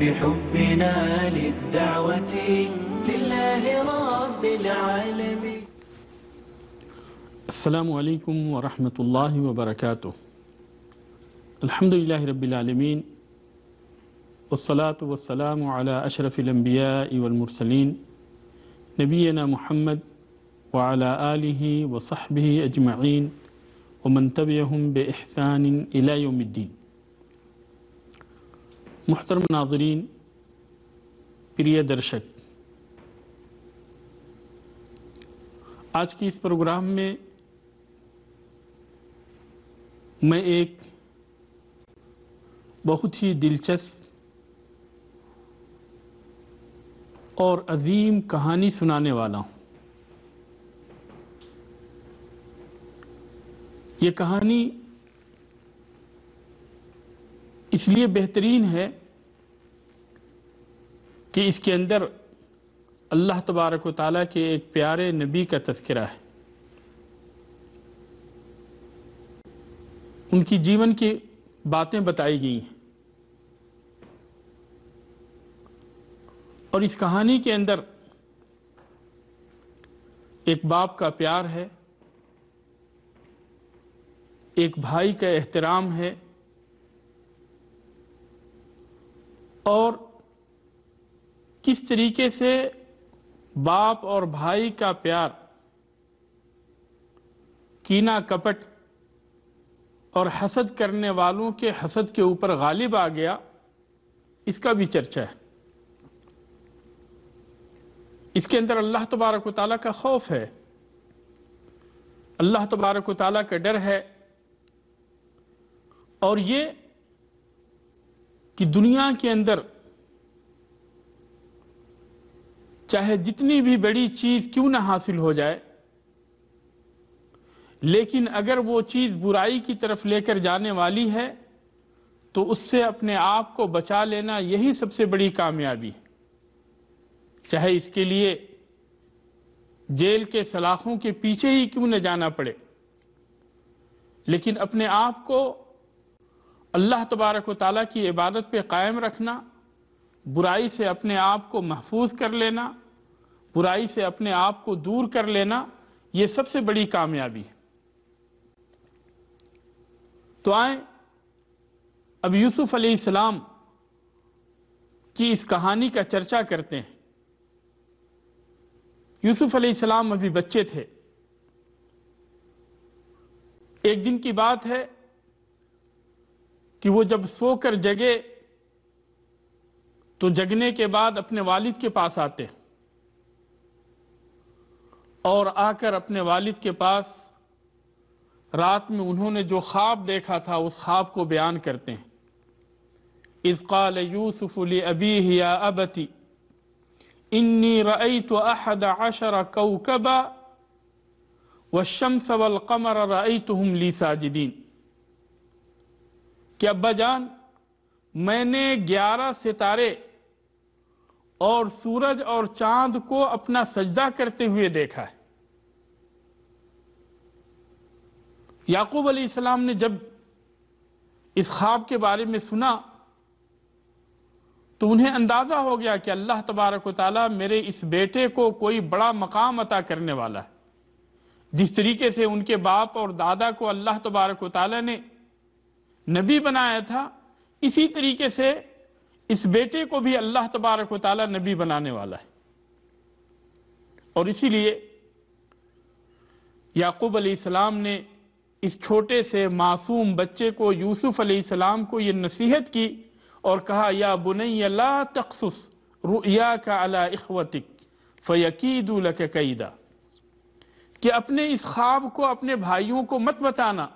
بحبنا للدعوة لله رب العالمين. السلام علیکم ورحمۃ اللہ وبرکاتہ. الحمد للہ رب العالمین والصلاة والسلام علی اشرف الانبیاء والمرسلین نبینا محمد وعلی آلہ وصحبہ اجمعین ومن تبعہم بإحسان الی یوم الدین. محترم ناظرین، پریہ درشک، آج کی اس پروگرام میں میں ایک بہت ہی دلچسپ اور عظیم کہانی سنانے والا ہوں. یہ کہانی اس لیے بہترین ہے کہ اس کے اندر اللہ تبارک و تعالیٰ کے ایک پیارے نبی کا تذکرہ ہے. ان کی جیون کی باتیں بتائی گئی ہیں، اور اس کہانی کے اندر ایک باپ کا پیار ہے، ایک بھائی کا احترام ہے، اور کس طریقے سے باپ اور بھائی کا پیار کینہ کپٹ اور حسد کرنے والوں کے حسد کے اوپر غالب آ گیا، اس کا بھی چرچا ہے. اس کے اندر اللہ تبارک و تعالیٰ کا خوف ہے، اللہ تبارک و تعالیٰ کا ڈر ہے، اور یہ کہ دنیا کے اندر چاہے جتنی بھی بڑی چیز کیوں نہ حاصل ہو جائے، لیکن اگر وہ چیز برائی کی طرف لے کر جانے والی ہے تو اس سے اپنے آپ کو بچا لینا یہی سب سے بڑی کامیابی ہے. چاہے اس کے لیے جیل کے سلاخوں کے پیچھے ہی کیوں نہ جانا پڑے، لیکن اپنے آپ کو اللہ تبارک و تعالیٰ کی عبادت پہ قائم رکھنا، برائی سے اپنے آپ کو محفوظ کر لینا، برائی سے اپنے آپ کو دور کر لینا، یہ سب سے بڑی کامیابی ہے. تو آئیں اب یوسف علیہ السلام کی اس کہانی کا چرچا کرتے ہیں. یوسف علیہ السلام ابھی بچے تھے. ایک دن کی بات ہے کہ وہ جب سو کر جگے تو جگنے کے بعد اپنے والد کے پاس آتے اور آ کر اپنے والد کے پاس رات میں انہوں نے جو خواب دیکھا تھا اس خواب کو بیان کرتے ہیں. اذ قال یوسف لأبیہ یا ابتی انی رأیت 11 کوکبا والشمس والقمر رأیتہم لی ساجدین. کہ ابا جان، میں نے 11 ستارے اور سورج اور چاند کو اپنا سجدہ کرتے ہوئے دیکھا ہے. یعقوب علیہ السلام نے جب اس خواب کے بارے میں سنا تو انہیں اندازہ ہو گیا کہ اللہ تبارک و تعالیٰ میرے اس بیٹے کو کوئی بڑا مقام عطا کرنے والا ہے. جس طریقے سے ان کے باپ اور دادا کو اللہ تبارک و تعالیٰ نے نبی بنایا تھا، اسی طریقے سے اس بیٹے کو بھی اللہ تبارک و تعالیٰ نبی بنانے والا ہے. اور اسی لیے یعقوب علیہ السلام نے اس چھوٹے سے معصوم بچے کو، یوسف علیہ السلام کو، یہ نصیحت کی اور کہا یا بنی لا تقصص رؤیاک علی اخوتک فیکیدوا لک کیدا، کہ اپنے اس خواب کو اپنے بھائیوں کو مت بتانا،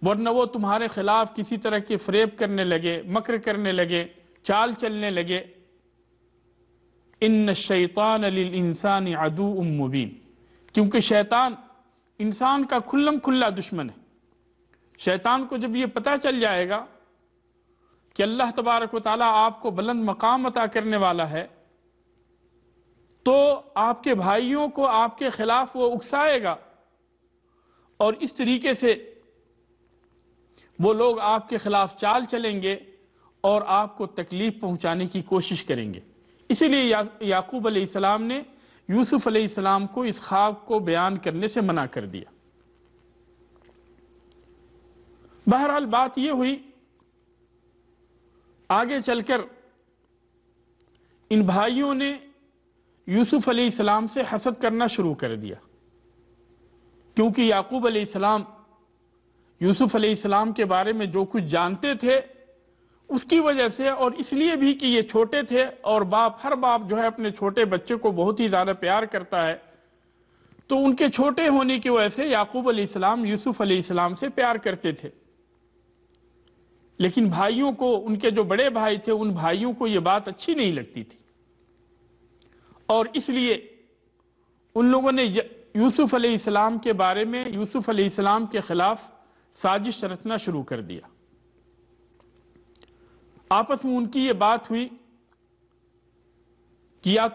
ورنہ وہ تمہارے خلاف کسی طرح کے فریب کرنے لگے، مکر کرنے لگے، چال چلنے لگے. ان الشیطان للانسان عدو مبین، کیونکہ شیطان انسان کا کھلم کھلا دشمن ہے. شیطان کو جب یہ پتہ چل جائے گا کہ اللہ تبارک و تعالیٰ آپ کو بلند مقام عطا کرنے والا ہے تو آپ کے بھائیوں کو آپ کے خلاف وہ اکسائے گا، اور اس طریقے سے وہ لوگ آپ کے خلاف چال چلیں گے اور آپ کو تکلیف پہنچانے کی کوشش کریں گے۔ اسی لیے یعقوب علیہ السلام نے یوسف علیہ السلام کو اس خواب کو بیان کرنے سے منع کر دیا۔ بہرحال بات یہ ہوئی، آگے چل کر ان بھائیوں نے یوسف علیہ السلام سے حسد کرنا شروع کر دیا، کیونکہ یعقوب علیہ السلام یوسف علیہ السلام کے بارے میں جو کچھ جانتے تھے اس کی وجہ سے، اور اس لیے بھی کہ یہ چھوٹے تھے اور ہر باپ جو ہے اپنے چھوٹے بچے کو بہت ہی زیادہ پیار کرتا ہے، تو ان کے چھوٹے ہونے کی وجہ سے یعقوب علیہ السلام یوسف علیہ السلام سے پیار کرتے تھے۔ لیکن بھائیوں کو، ان کے جو بڑے بھائی تھے، ان بھائیوں کو یہ بات اچھی نہیں لگتی تھی، اور اس لیے ان لوگوں نے یوسف علیہ السلام کے بارے میں، یوسف علیہ السلام کے خلاف سازش رچنا شروع کر دیا۔ آپس میں ان کی یہ بات ہوئی کہ یا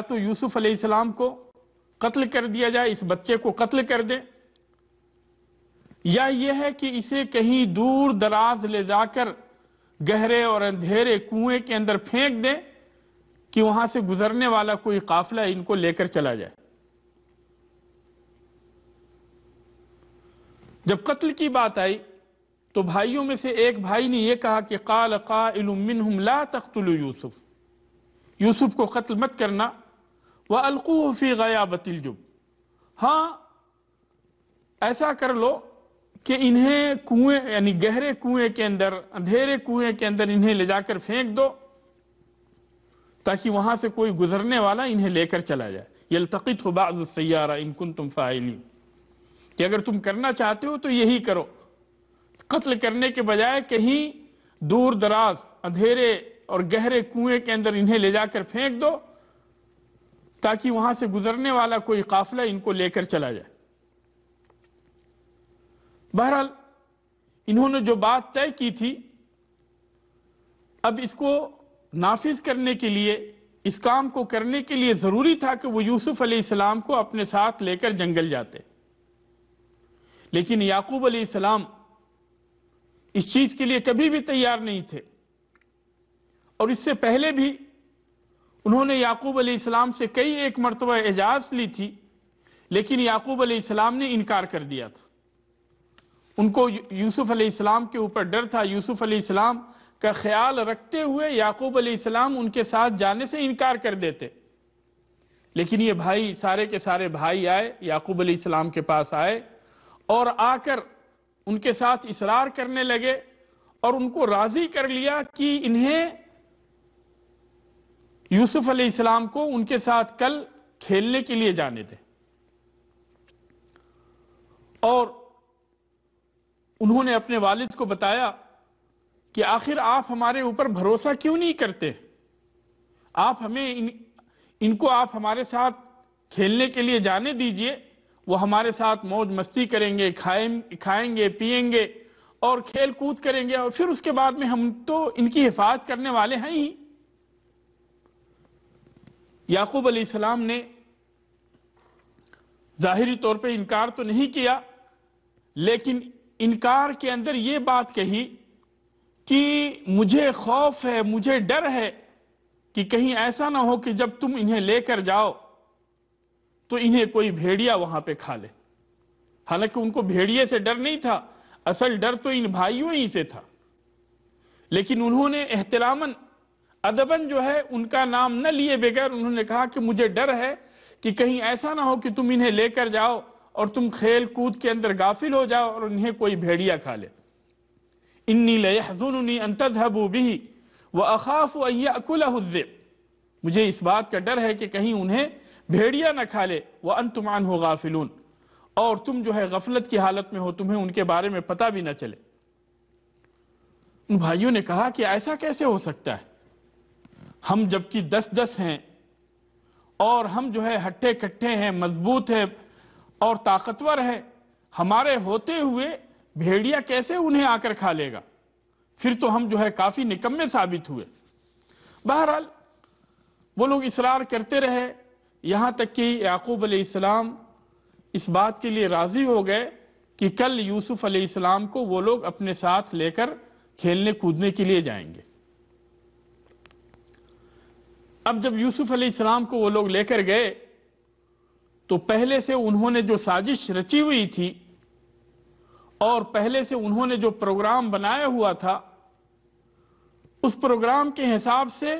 تو یوسف علیہ السلام کو قتل کر دیا جائے، اس بچے کو قتل کر دیں، یا یہ ہے کہ اسے کہیں دور دراز لے جا کر گہرے اور اندھیرے کنویں کے اندر پھینک دیں کہ وہاں سے گزرنے والا کوئی قافلہ ان کو لے کر چلا جائے۔ جب قتل کی بات آئی تو بھائیوں میں سے ایک بھائی نے یہ کہا کہ قال قائل منہم لا تقتلوا یوسف، یوسف کو قتل مت کرنا، وَأَلْقُوهُ فِي غَيَابَةِ الْجُبِّ، ہاں ایسا کر لو کہ انہیں کنویں، یعنی گہرے کنویں کے اندر، اندھیرے کنویں کے اندر انہیں لے جا کر پھینک دو تاکہ وہاں سے کوئی گزرنے والا انہیں لے کر چلا جائے۔ يَلْتَقِطْهُ بَعْضُ السَّيَّارَةِ إِن كُنتُمْ فَاعِلِينَ، کہ اگر تم کرنا چاہتے ہو تو یہی کرو، قتل کرنے کے بجائے کہیں دور دراز اندھیرے اور گہرے کنویں کے اندر انہیں لے جا کر پھینک دو تاکہ وہاں سے گزرنے والا کوئی قافلہ ان کو لے کر چلا جائے۔ بہرحال انہوں نے جو بات طے کی تھی، اب اس کو نافذ کرنے کے لیے، اس کام کو کرنے کے لیے ضروری تھا کہ وہ یوسف علیہ السلام کو اپنے ساتھ لے کر جنگل جاتے، لیکن یعقوب علیہ السلام اس چیز کے لیے کبھی بھی تیار نہیں تھے، اور اس سے پہلے بھی انہوں نے یعقوب علیہ السلام سے کئی ایک مرتبہ اجازت لی تھی، لیکن یعقوب علیہ السلام نے انکار کر دیا تھا۔ ان کو یوسف علیہ السلام کے اوپر ڈر تھا، یوسف علیہ السلام کا خیال رکھتے ہوئے یعقوب علیہ السلام ان کے ساتھ جانے سے انکار کر دیتے، لیکن یہ بھائی، سارے کے سارے بھائی آئے، یعقوب علیہ السلام کے پاس آئے اور آ کر ان کے ساتھ اصرار کرنے لگے اور ان کو راضی کر لیا کہ انہیں یوسف علیہ السلام کو ان کے ساتھ کل کھیلنے کے لیے جانے دیں، اور انہوں نے اپنے والد کو بتایا کہ آخر آپ ہمارے اوپر بھروسہ کیوں نہیں کرتے، آپ ہمیں ان کو آپ ہمارے ساتھ کھیلنے کے لیے جانے دیجئے، وہ ہمارے ساتھ موج مستی کریں گے، کھائیں گے، پیئیں گے اور کھیل کود کریں گے، اور پھر اس کے بعد میں ہم تو ان کی حفاظت کرنے والے ہیں ہی۔ یعقوب علیہ السلام نے ظاہری طور پہ انکار تو نہیں کیا، لیکن انکار کے اندر یہ بات کہی کہ مجھے خوف ہے، مجھے ڈر ہے کہ کہیں ایسا نہ ہو کہ جب تم انہیں لے کر جاؤ تو انہیں کوئی بھیڑیا وہاں پہ کھا لے۔ حالانکہ ان کو بھیڑیے سے ڈر نہیں تھا، اصل ڈر تو ان بھائیوں ہی سے تھا، لیکن انہوں نے احتراماً، ادباً جو ہے ان کا نام نہ لیے بغیر انہوں نے کہا کہ مجھے ڈر ہے کہ کہیں ایسا نہ ہو کہ تم انہیں لے کر جاؤ اور تم کھیل کود کے اندر غافل ہو جاؤ اور انہیں کوئی بھیڑیا کھا لے۔ انی لیحزننی ان تذهبوا به واخاف ان یاکلہ الذئب، مجھے اس بات کا ڈر ہے کہ کہیں انہیں بھیڑیا نہ کھا لے، وانتم عنہ غافلون، اور تم جو ہے غفلت کی حالت میں ہو، تمہیں ان کے بارے میں پتہ بھی نہ چلے۔ ان بھائیوں نے کہا کہ ایسا کیسے ہو سکتا ہے، ہم جبکہ 10 ہیں اور ہم جو ہے ہٹھے کٹھے ہیں، مضبوط ہیں اور طاقتور ہیں، ہمارے ہوتے ہوئے بھیڑیا کیسے انہیں آ کر کھا لے گا، پھر تو ہم جو ہے کافی نکمے ثابت ہوئے۔ بہرحال وہ لوگ اصرار کرتے رہے، یہاں تک کہ یعقوب علیہ السلام اس بات کے لیے راضی ہو گئے کہ کل یوسف علیہ السلام کو وہ لوگ اپنے ساتھ لے کر کھیلنے کودنے کے لیے جائیں گے۔ اب جب یوسف علیہ السلام کو وہ لوگ لے کر گئے تو پہلے سے انہوں نے جو سازش رچی ہوئی تھی اور پہلے سے انہوں نے جو پروگرام بنایا ہوا تھا، اس پروگرام کے حساب سے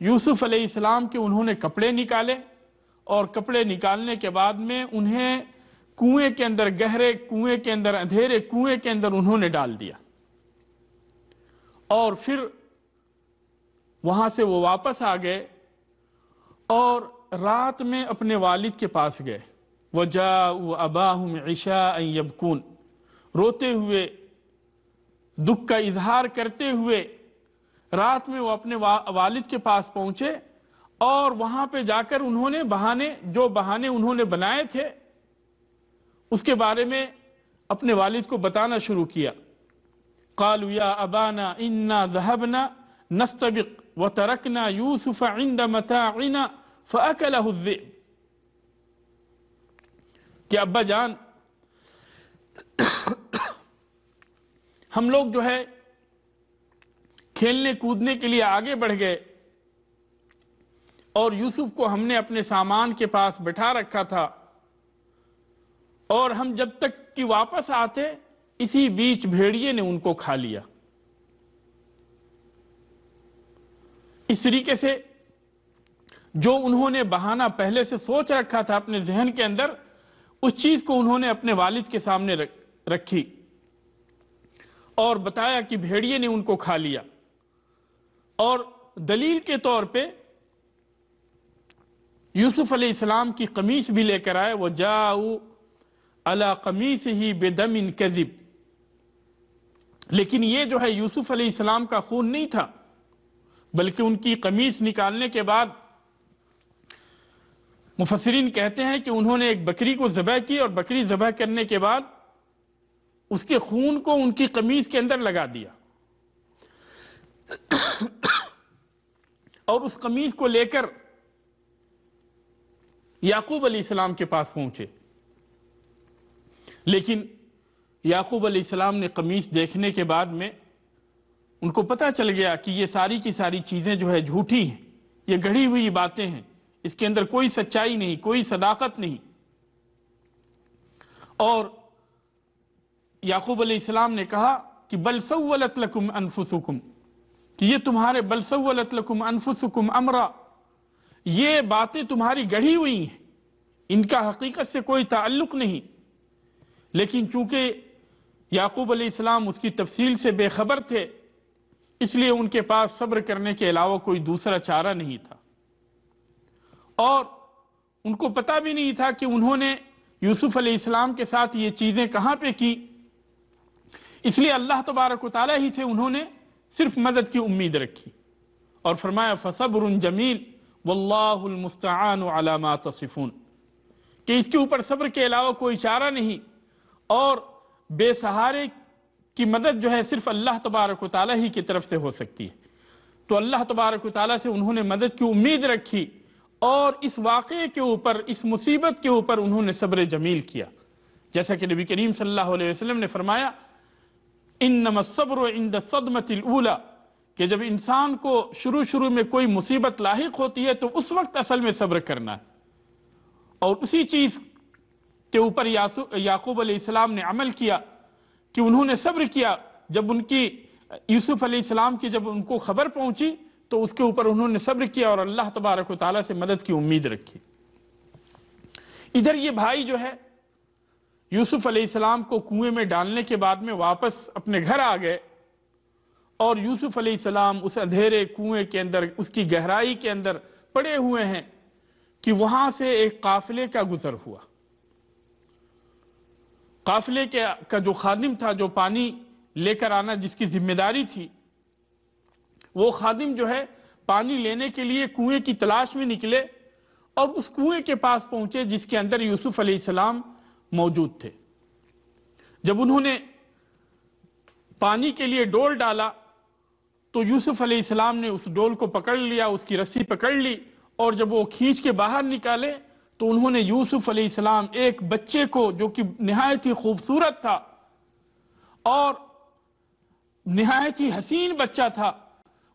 یوسف علیہ السلام کے انہوں نے کپڑے نکالے، اور کپڑے نکالنے کے بعد میں انہیں کنویں کے اندر، گہرے کنویں کے اندر، اندھیرے کنویں کے اندر انہوں نے ڈال دیا، اور پھر وہاں سے وہ واپس آ گئے اور رات میں اپنے والد کے پاس گئے۔ وَجَاءُوا أَبَاهُمْ عِشَاءً يَبْكُونَ، روتے ہوئے، دکھ کا اظہار کرتے ہوئے رات میں وہ اپنے والد کے پاس پہنچے، اور وہاں پہ جا کر انہوں نے جو بہانے انہوں نے بنائے تھے اس کے بارے میں اپنے والد کو بتانا شروع کیا۔ قالوا یا ابانا انا ذهبنا نستبق وتركنا يوسف عند متاعنا فاكله الذئب، کہ ابا جان ہم لوگ جو ہے کھیلنے کودنے کے لیے آگے بڑھ گئے، اور یوسف کو ہم نے اپنے سامان کے پاس بٹھا رکھا تھا، اور ہم جب تک کہ واپس آتے اسی بیچ بھیڑیے نے ان کو کھا لیا۔ اس طریقے سے جو انہوں نے بہانہ پہلے سے سوچ رکھا تھا اپنے ذہن کے اندر، اس چیز کو انہوں نے اپنے والد کے سامنے رکھی اور بتایا کہ بھیڑیے نے ان کو کھا لیا، اور دلیل کے طور پہ یوسف علیہ السلام کی قمیص بھی لے کر آئے۔ وَجَاءُوا عَلَىٰ قَمِيصِهِ بِدَمٍ كَذِبٍ، لیکن یہ جو ہے یوسف علیہ السلام کا خون نہیں تھا، بلکہ ان کی قمیص نکالنے کے بعد مفسرین کہتے ہیں کہ انہوں نے ایک بکری کو ذبح کی، اور بکری ذبح کرنے کے بعد اس کے خون کو ان کی قمیص کے اندر لگا دیا، اور اس قمیص کو لے کر یعقوب علیہ السلام کے پاس پہنچے۔ لیکن یعقوب علیہ السلام نے قمیص دیکھنے کے بعد میں ان کو پتہ چل گیا کہ یہ ساری کی ساری چیزیں جو ہے جھوٹی ہیں، یہ گڑھی ہوئی باتیں ہیں، اس کے اندر کوئی سچائی نہیں، کوئی صداقت نہیں۔ اور یعقوب علیہ السلام نے کہا کہ بل سولت لکم انفسکم، کہ یہ تمہارے بل سولت لکم انفسکم امرا، یہ باتیں تمہاری گڑھی ہوئی ہیں، ان کا حقیقت سے کوئی تعلق نہیں۔ لیکن چونکہ یعقوب علیہ السلام اس کی تفصیل سے بے خبر تھے، اس لیے ان کے پاس صبر کرنے کے علاوہ کوئی دوسرا چارہ نہیں تھا، اور ان کو پتہ بھی نہیں تھا کہ انہوں نے یوسف علیہ السلام کے ساتھ یہ چیزیں کہاں پہ کی۔ اس لیے اللہ تبارک و تعالیٰ ہی سے انہوں نے صرف مدد کی امید رکھی، اور فرمایا فصبر جمیل واللہ المستعان علی ما تصفون، کہ اس کے اوپر صبر کے علاوہ کوئی چارہ نہیں، اور بے سہارے کی مدد جو ہے صرف اللہ تبارک و تعالیٰ ہی کی طرف سے ہو سکتی ہے۔ تو اللہ تبارک و تعالیٰ سے انہوں نے مدد کی امید رکھی، اور اس واقعے کے اوپر، اس مصیبت کے اوپر انہوں نے صبر جمیل کیا، جیسا کہ نبی کریم صلی اللہ علیہ وسلم نے فرمایا انما الصبر عند الصدمة الاولى، کہ جب انسان کو شروع میں کوئی مصیبت لاحق ہوتی ہے تو اس وقت اصل میں صبر کرنا ہے، اور اسی چیز کے اوپر یعقوب علیہ السلام نے عمل کیا کہ انہوں نے صبر کیا۔ جب ان کی یوسف علیہ السلام کی جب ان کو خبر پہنچی تو اس کے اوپر انہوں نے صبر کیا اور اللہ تبارک و تعالیٰ سے مدد کی امید رکھی۔ ادھر یہ بھائی جو ہے یوسف علیہ السلام کو کنویں میں ڈالنے کے بعد میں واپس اپنے گھر آ گئے، اور یوسف علیہ السلام اس اندھیرے کنویں کے اندر، اس کی گہرائی کے اندر پڑے ہوئے ہیں کہ وہاں سے ایک قافلے کا گزر ہوا۔ قافلے کا جو خادم تھا، جو پانی لے کر آنا جس کی ذمہ داری تھی، وہ خادم جو ہے پانی لینے کے لیے کنویں کی تلاش میں نکلے، اور اس کنویں کے پاس پہنچے جس کے اندر یوسف علیہ السلام موجود تھے۔ جب انہوں نے پانی کے لیے ڈول ڈالا تو یوسف علیہ السلام نے اس ڈول کو پکڑ لیا، اس کی رسی پکڑ لی، اور جب وہ کھینچ کے باہر نکالے تو انہوں نے یوسف علیہ السلام ایک بچے کو جو کہ نہایت ہی خوبصورت تھا اور نہایت ہی حسین بچہ تھا،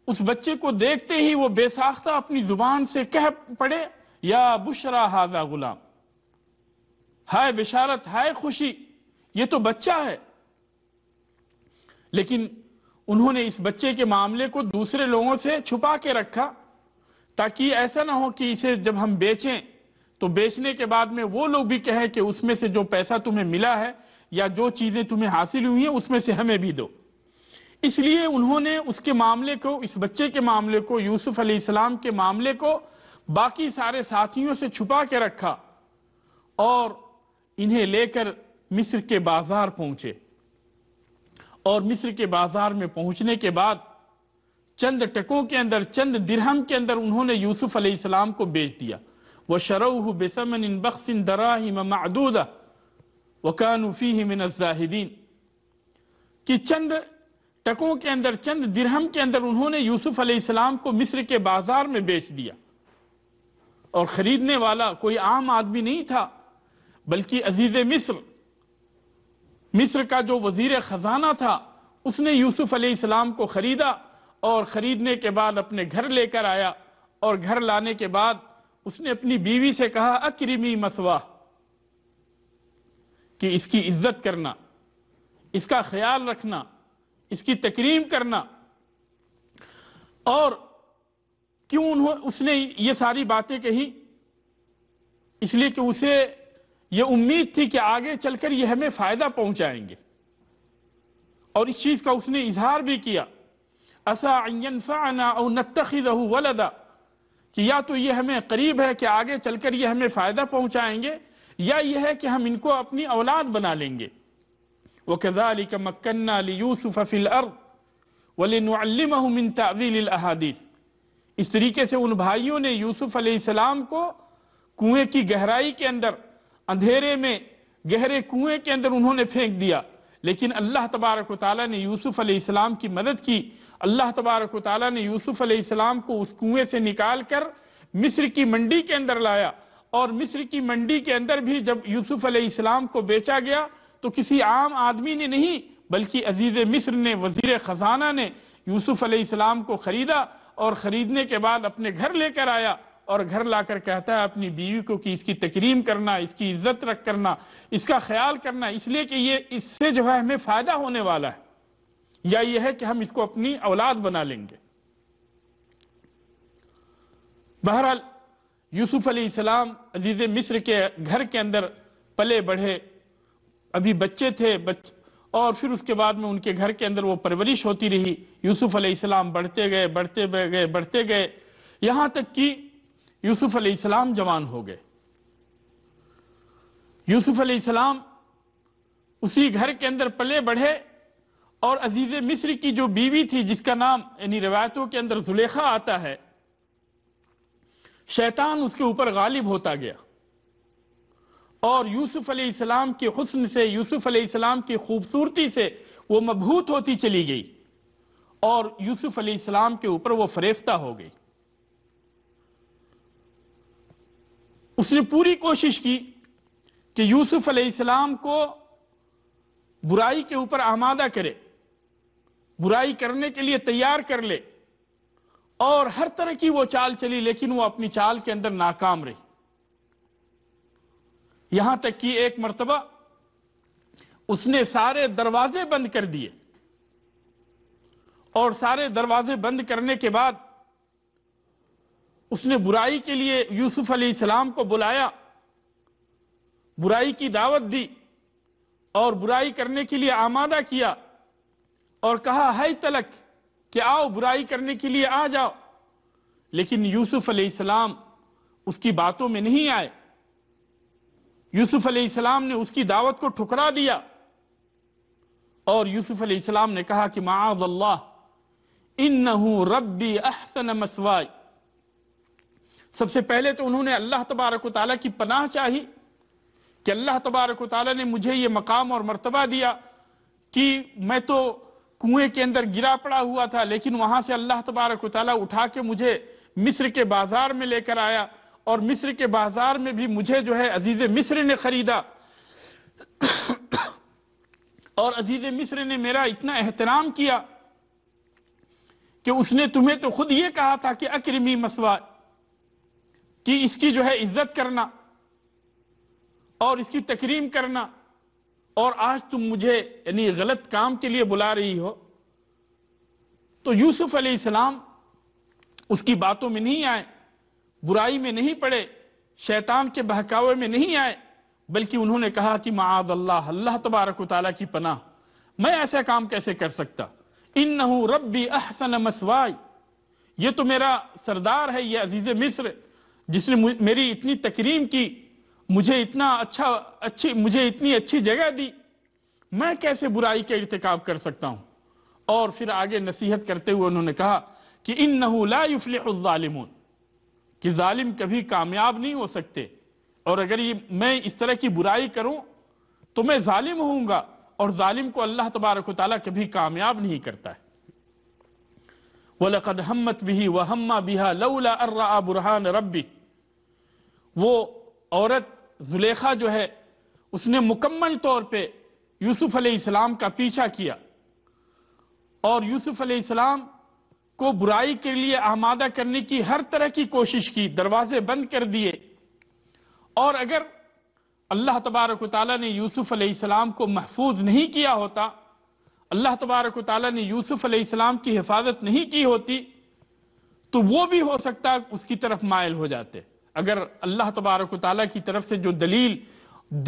اس بچے کو دیکھتے ہی وہ بے ساختہ اپنی زبان سے کہہ پڑے یا بشرا ھذا غلام، ہائے بشارت، ہائے خوشی، یہ تو بچہ ہے۔ لیکن انہوں نے اس بچے کے معاملے کو دوسرے لوگوں سے چھپا کے رکھا تاکہ ایسا نہ ہو کہ اسے جب ہم بیچیں تو بیچنے کے بعد میں وہ لوگ بھی کہیں کہ اس میں سے جو پیسہ تمہیں ملا ہے یا جو چیزیں تمہیں حاصل ہوئی ہیں اس میں سے ہمیں بھی دو۔ اس لیے انہوں نے اس کے معاملے کو، اس بچے کے معاملے کو، یوسف علیہ السلام کے معاملے کو باقی سارے ساتھیوں سے چھپا کے رکھا اور انہیں لے کر مصر کے بازار پہنچے، اور مصر کے بازار میں پہنچنے کے بعد چند ٹکوں کے اندر، چند درہم کے اندر انہوں نے یوسف علیہ السلام کو بیچ دیا۔ وَشَرَوْهُ بِثَمَنٍ بَخْسٍ دَرَاهِمَ مَعْدُودَةٍ وَكَانُوا فِيهِ مِنَ الزَّاهِدِينَ، کہ چند ٹکوں کے اندر، چند درہم کے اندر انہوں نے یوسف علیہ السلام کو مصر کے بازار میں بیچ دیا، اور خریدنے والا کوئی عام آدمی نہیں تھا بلکہ عزیز مصر، مصر کا جو وزیر خزانہ تھا، اس نے یوسف علیہ السلام کو خریدا، اور خریدنے کے بعد اپنے گھر لے کر آیا، اور گھر لانے کے بعد اس نے اپنی بیوی سے کہا اکرمی مثواہ، کہ اس کی عزت کرنا، اس کا خیال رکھنا، اس کی تکریم کرنا۔ اور کیوں اس نے یہ ساری باتیں کہی؟ اس لیے کہ اسے یہ امید تھی کہ آگے چل کر یہ ہمیں فائدہ پہنچائیں گے، اور اس چیز کا اس نے اظہار بھی کیا، عَسَىٰ أَن يَنفَعَنَا أَوْ نَتَّخِذَهُ وَلَدًا، کہ یا تو یہ ہمیں قریب ہے کہ آگے چل کر یہ ہمیں فائدہ پہنچائیں گے، یا یہ ہے کہ ہم ان کو اپنی اولاد بنا لیں گے۔ وَكَذَلِكَ مَكَّنَّا لِيُوسُفَ فِي الْأَرْضِ وَلِنُعَلِّمَهُ مِن تَأْوِيلِ الْأَحَادِيثِ، اس طریقے سے ان بھائیوں نے یوسف علیہ السلام کو کنویں کی گہرائی کے اندر، اندھیرے میں گہرے کنویں کے اندر انہوں نے پھینک دیا، لیکن اللہ تبارک و تعالیٰ نے یوسف علیہ السلام کی مدد کی۔ اللہ تبارک و تعالیٰ نے یوسف علیہ السلام کو اس کنویں سے نکال کر مصر کی منڈی کے اندر لایا، اور مصر کی منڈی کے اندر بھی جب یوسف علیہ السلام کو بیچا گیا تو کسی عام آدمی نے نہیں بلکہ عزیز مصر نے، وزیر خزانہ نے یوسف علیہ السلام کو خریدا، اور خریدنے کے بعد اپنے گھر لے کر آیا، اور گھر لا کر کہتا ہے اپنی بیوی کو کہ اس کی تکریم کرنا، اس کی عزت رکھ کرنا، اس کا خیال کرنا، اس لیے کہ یہ اس سے جو ہے ہمیں فائدہ ہونے والا ہے، یا یہ ہے کہ ہم اس کو اپنی اولاد بنا لیں گے۔ بہرحال یوسف علیہ السلام عزیز مصر کے گھر کے اندر پلے بڑھے، ابھی بچے تھے، اور پھر اس کے بعد میں ان کے گھر کے اندر وہ پرورش ہوتی رہی۔ یوسف علیہ السلام بڑھتے گئے، یہاں تک کہ یوسف علیہ السلام جوان ہو گئے۔ یوسف علیہ السلام اسی گھر کے اندر پلے بڑھے، اور عزیز مصر کی جو بیوی تھی جس کا نام یعنی روایتوں کے اندر زلیخا آتا ہے، شیطان اس کے اوپر غالب ہوتا گیا، اور یوسف علیہ السلام کے حسن سے، یوسف علیہ السلام کی خوبصورتی سے وہ مبہوت ہوتی چلی گئی، اور یوسف علیہ السلام کے اوپر وہ فریفتہ ہو گئی۔ اس نے پوری کوشش کی کہ یوسف علیہ السلام کو برائی کے اوپر آمادہ کرے، برائی کرنے کے لیے تیار کر لے، اور ہر طرح کی وہ چال چلی، لیکن وہ اپنی چال کے اندر ناکام رہی۔ یہاں تک کہ ایک مرتبہ اس نے سارے دروازے بند کر دیے، اور سارے دروازے بند کرنے کے بعد اس نے برائی کے لیے یوسف علیہ السلام کو بلایا، برائی کی دعوت دی، اور برائی کرنے کے لیے آمادہ کیا، اور کہا ہے تلک کہ آؤ برائی کرنے کے لیے آ جاؤ، لیکن یوسف علیہ السلام اس کی باتوں میں نہیں آئے۔ یوسف علیہ السلام نے اس کی دعوت کو ٹھکرا دیا، اور یوسف علیہ السلام نے کہا کہ معاذ اللہ انہو ربی احسن مثوائی۔ سب سے پہلے تو انہوں نے اللہ تبارک و تعالیٰ کی پناہ چاہی کہ اللہ تبارک و تعالیٰ نے مجھے یہ مقام اور مرتبہ دیا کہ میں تو کنویں کے اندر گرا پڑا ہوا تھا، لیکن وہاں سے اللہ تبارک و تعالیٰ اٹھا کے مجھے مصر کے بازار میں لے کر آیا، اور مصر کے بازار میں بھی مجھے جو ہے عزیز مصر نے خریدا، اور عزیز مصر نے میرا اتنا احترام کیا کہ اس نے تمہیں تو خود یہ کہا تھا کہ اکرمی مسوا، کہ اس کی جو ہے عزت کرنا اور اس کی تکریم کرنا، اور آج تم مجھے یعنی غلط کام کے لیے بلا رہی ہو۔ تو یوسف علیہ السلام اس کی باتوں میں نہیں آئے، برائی میں نہیں پڑے، شیطان کے بہکاوے میں نہیں آئے، بلکہ انہوں نے کہا کہ معاذ اللہ، اللہ تبارک و تعالیٰ کی پناہ، میں ایسا کام کیسے کر سکتا، انہ ربی احسن مثوائی، یہ تو میرا سردار ہے، یہ عزیز مصر جس نے میری اتنی تکریم کی، مجھے اتنی اچھی جگہ دی، میں کیسے برائی کا ارتکاب کر سکتا ہوں۔ اور پھر آگے نصیحت کرتے ہوئے انہوں نے کہا کہ انہ لا یفلح الظالمون، کہ ظالم کبھی کامیاب نہیں ہو سکتے، اور اگر میں اس طرح کی برائی کروں تو میں ظالم ہوں گا، اور ظالم کو اللہ تبارک و تعالیٰ کبھی کامیاب نہیں کرتا ہے۔ وَلَقَدْ هَمَّتْ بِهِ وَهَمَّ بِهَا لَوْلَا أَن رَّأَىٰ بُرْهَانَ رَبِّهِ، وہ عورت زلیخا جو ہے اس نے مکمل طور پہ یوسف علیہ السلام کا پیچھا کیا، اور یوسف علیہ السلام کو برائی کے لیے آمادہ کرنے کی ہر طرح کی کوشش کی، دروازے بند کر دیے، اور اگر اللہ تبارک و تعالیٰ نے یوسف علیہ السلام کو محفوظ نہیں کیا ہوتا، اللہ تبارک و تعالیٰ نے یوسف علیہ السلام کی حفاظت نہیں کی ہوتی، تو وہ بھی ہو سکتا اس کی طرف مائل ہو جاتے۔ اگر اللہ تبارک و تعالیٰ کی طرف سے جو دلیل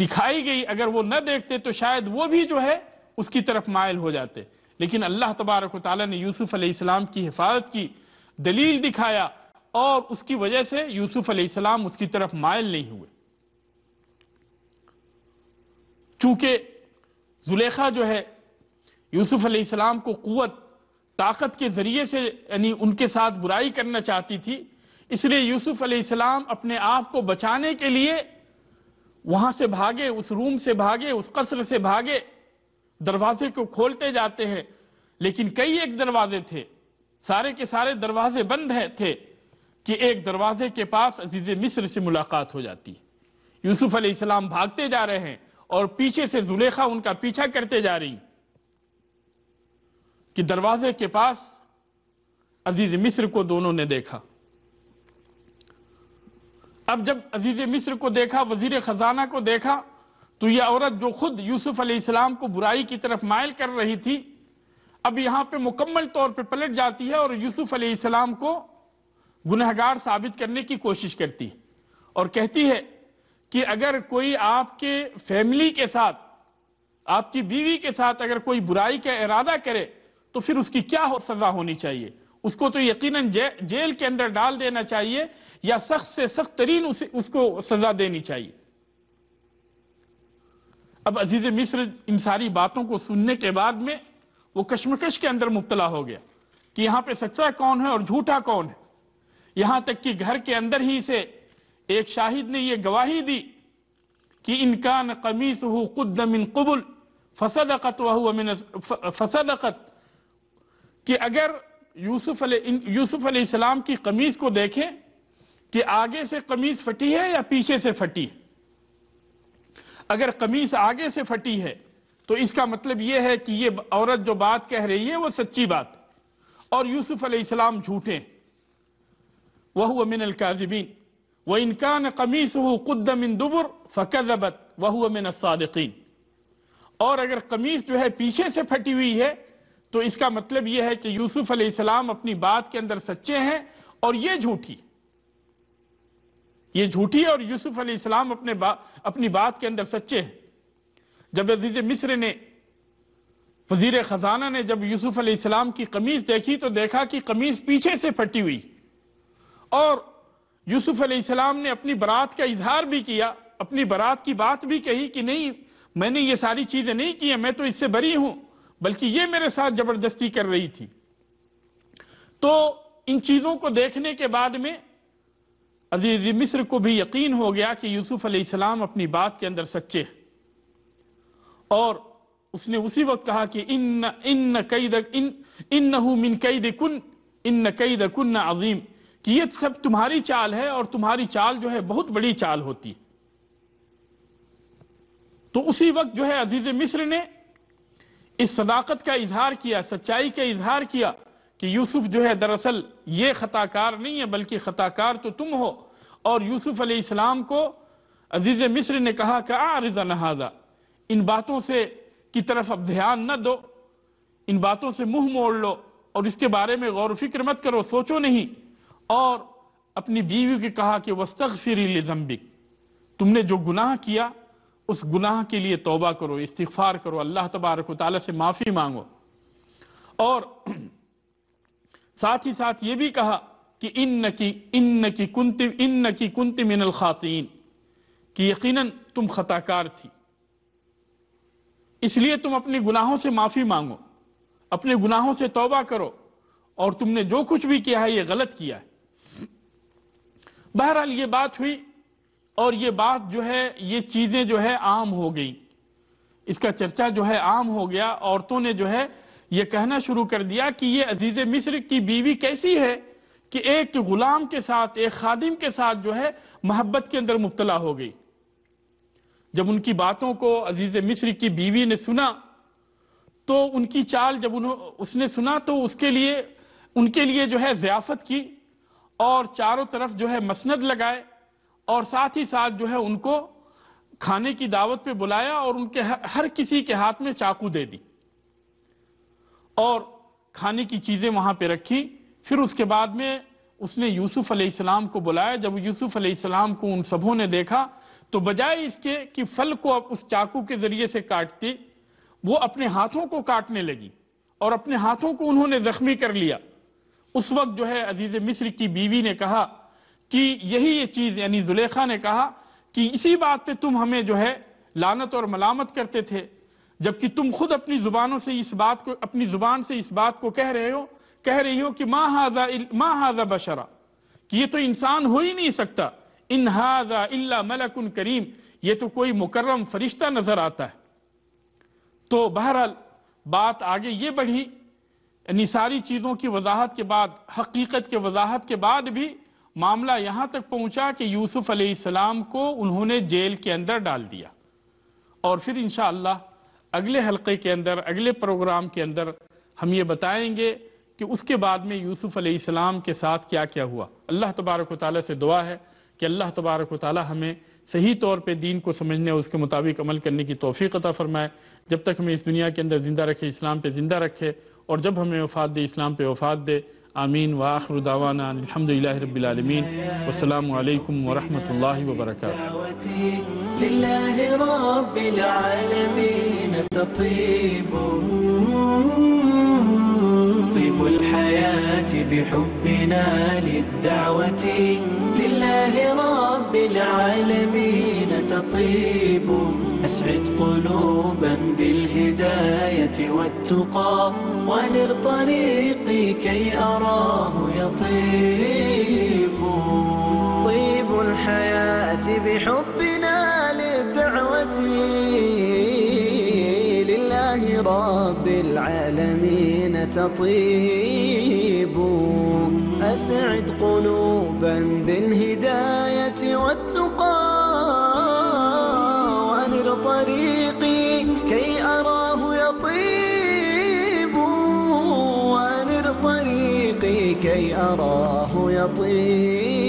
دکھائی گئی اگر وہ نہ دیکھتے تو شاید وہ بھی جو ہے اس کی طرف مائل ہو جاتے، لیکن اللہ تبارک و تعالیٰ نے یوسف علیہ السلام کی حفاظت کی، دلیل دکھایا، اور اس کی وجہ سے یوسف علیہ السلام اس کی طرف مائل نہیں ہوئے۔ چونکہ زلیخا جو ہے یوسف علیہ السلام کو قوت طاقت کے ذریعے سے یعنی ان کے ساتھ برائی کرنا چاہتی تھی، اس لیے یوسف علیہ السلام اپنے آپ کو بچانے کے لیے وہاں سے بھاگے، اس روم سے بھاگے، اس قصر سے بھاگے، دروازے کو کھولتے جاتے ہیں، لیکن کئی ایک دروازے تھے، سارے کے سارے دروازے بند تھے، کہ ایک دروازے کے پاس عزیز مصر سے ملاقات ہو جاتی ہے۔ یوسف علیہ السلام بھاگتے جا رہے ہیں اور پیچھے سے زلیخا ان کا پیچھا کرتے جا رہی کہ دروازے کے پاس عزیز مصر کو دونوں نے دیکھا۔ اب جب عزیز مصر کو دیکھا، وزیر خزانہ کو دیکھا، تو یہ عورت جو خود یوسف علیہ السلام کو برائی کی طرف مائل کر رہی تھی، اب یہاں پہ مکمل طور پہ پلٹ جاتی ہے اور یوسف علیہ السلام کو گنہگار ثابت کرنے کی کوشش کرتی ہے، اور کہتی ہے کہ اگر کوئی آپ کے فیملی کے ساتھ، آپ کی بیوی کے ساتھ اگر کوئی برائی کا ارادہ کرے تو پھر اس کی کیا سزا ہونی چاہیے، اس کو تو یقیناً جیل کے اندر ڈال دینا چاہیے، یا سخت سے سخت ترین اس کو سزا دینی چاہیے۔ اب عزیز مصر ان ساری باتوں کو سننے کے بعد میں وہ کشمکش کے اندر مبتلا ہو گیا کہ یہاں پہ سچا کون ہے اور جھوٹا کون ہے، یہاں تک کہ گھر کے اندر ہی سے ایک شاہد نے یہ گواہی دی کہ ان کان قمیصہ قد من قبل فصدقت، کہ اگر یوسف علیہ السلام کی قمیص کو دیکھیں کہ آگے سے قمیص پھٹی ہے یا پیچھے سے پھٹی ہے، اگر قمیص آگے سے پھٹی ہے تو اس کا مطلب یہ ہے کہ یہ عورت جو بات کہہ رہی ہے وہ سچی بات، اور یوسف علیہ السلام جھوٹے، وَهُوَ مِنَ الْكَاذِبِينَ وَإِنْ كَانَ قَمِيصُهُ قُدَّ مِنْ دُبُرٍ فَكَذَبَتْ وَهُوَ مِنَ الصَّادِقِينَ، اور اگر قمیص جو ہے پیچھے سے پھٹی ہوئی ہے تو اس کا مطلب یہ ہے کہ یوسف علیہ السلام اپنی بات کے اندر سچے ہیں اور یہ جھوٹی ہے، اور یوسف علیہ السلام اپنی بات کے اندر سچے ہیں۔ جب عزیز مصر نے، وزیر خزانہ نے جب یوسف علیہ السلام کی قمیص دیکھی تو دیکھا کہ قمیص پیچھے سے پھٹی ہوئی، اور یوسف علیہ السلام نے اپنی برات کا اظہار بھی کیا، اپنی برات کی بات بھی کہی کہ نہیں، میں نے یہ ساری چیزیں نہیں کی ہیں، میں تو اس سے بری ہوں، بلکہ یہ میرے ساتھ زبردستی کر رہی تھی۔ تو ان چیزوں کو دیکھنے کے بعد میں عزیز مصر کو بھی یقین ہو گیا کہ یوسف علیہ السلام اپنی بات کے اندر سچے ہیں، اور اس نے اسی وقت کہا کہ انہ من کیدکن ان کیدکن عظیم، کہ یہ سب تمہاری چال ہے اور تمہاری چال جو ہے بہت بڑی چال ہوتی ہے۔ تو اسی وقت جو ہے عزیز مصر نے اس صداقت کا اظہار کیا، سچائی کا اظہار کیا کہ یوسف جو ہے دراصل یہ خطا کار نہیں ہے بلکہ خطا کار تو تم ہو. اور یوسف علیہ السلام کو عزیز مصر نے کہا کہ اعرض عن ھذا، ان باتوں سے کی طرف اب دھیان نہ دو، ان باتوں سے منہ موڑ لو اور اس کے بارے میں غور و فکر مت کرو، سوچو نہیں. اور اپنی بیوی کو کہا کہ واستغفری لذنبک، تم نے جو گناہ کیا اس گناہ کے لیے توبہ کرو، استغفار کرو، اللہ تبارک و تعالیٰ سے معافی مانگو. اور ساتھ ہی ساتھ یہ بھی کہا کہ انکی کنت من الخاطئین، کہ یقیناً تم خطا کار تھی، اس لیے تم اپنے گناہوں سے معافی مانگو، اپنے گناہوں سے توبہ کرو، اور تم نے جو کچھ بھی کیا ہے یہ غلط کیا ہے. بہرحال یہ بات ہوئی اور یہ بات جو ہے یہ چیزیں جو ہے عام ہو گئی، اس کا چرچا جو ہے عام ہو گیا. عورتوں نے جو ہے یہ کہنا شروع کر دیا کہ یہ عزیز مصر کی بیوی کیسی ہے کہ ایک غلام کے ساتھ، ایک خادم کے ساتھ جو ہے محبت کے اندر مبتلا ہو گئی. جب ان کی باتوں کو عزیز مصر کی بیوی نے سنا تو ان کی چال جب اس نے سنا تو ان کے لیے جو ہے ضیافت کی اور چاروں طرف جو ہے مسند لگائے اور ساتھ ہی ساتھ جو ہے ان کو کھانے کی دعوت پہ بلایا اور ان کے ہر کسی کے ہاتھ میں چاقو دے دی اور کھانے کی چیزیں وہاں پہ رکھی. پھر اس کے بعد میں اس نے یوسف علیہ السلام کو بلایا. جب یوسف علیہ السلام کو ان سبھوں نے دیکھا تو بجائے اس کے کہ پھل کو اس چاقو کے ذریعے سے کاٹتی، وہ اپنے ہاتھوں کو کاٹنے لگی اور اپنے ہاتھوں کو انہوں نے زخمی کر لیا. اس وقت جو ہے عزیز مصر کی بیوی نے کہا کہ یہی یہ چیز، یعنی زلیخا نے کہا کہ اسی بات پہ تم ہمیں جو ہے لعنت اور ملامت کرتے تھے، جبکہ تم خود اپنی زبان سے اس بات کو کہہ رہی ہو کہ ما ھذا بشرا، کہ یہ تو انسان ہو ہی نہیں سکتا. ان ھذا الا ملک کریم، یہ تو کوئی مکرم فرشتہ نظر آتا ہے. تو بہرحال بات آگے یہ بڑھی، یعنی ساری چیزوں کی وضاحت کے بعد، حقیقت کے وضاحت کے بعد بھی معاملہ یہاں تک پہنچا کہ یوسف علیہ السلام کو انہوں نے جیل کے اندر ڈال دیا. اور پھر انشاءاللہ اگلے حلقے کے اندر، اگلے پروگرام کے اندر ہم یہ بتائیں گے کہ اس کے بعد میں یوسف علیہ السلام کے ساتھ کیا کیا ہوا. اللہ تبارک و تعالیٰ سے دعا ہے کہ اللہ تبارک و تعالیٰ ہمیں صحیح طور پہ دین کو سمجھنے اور اس کے مطابق عمل کرنے کی توفیق عطا فرمائے. جب تک ہمیں اس دنیا کے اندر زندہ رکھے، اسلام پہ زندہ رکھے، اور جب ہمیں وفات دے اسلام پہ وفات دے. آمین. وآخر دعوانا الحمدللہ رب العالمین. والسلام علیکم ورحمۃ اللہ وبرکاتہ. لله رب العالمين تطيب طيب الحياة بحبنا للدعوة لله رب العالمين تطيب أسعد قلوبا بالهداية والتقى ونر طريقي كي أراه يطيب طيب الحياة بحبنا للدعوة لله رب العالمين تطيب أسعد قلوبا بالهداية والتقى ونر طريقي كي أراه يطيب ونر طريقي كي أراه يطيب.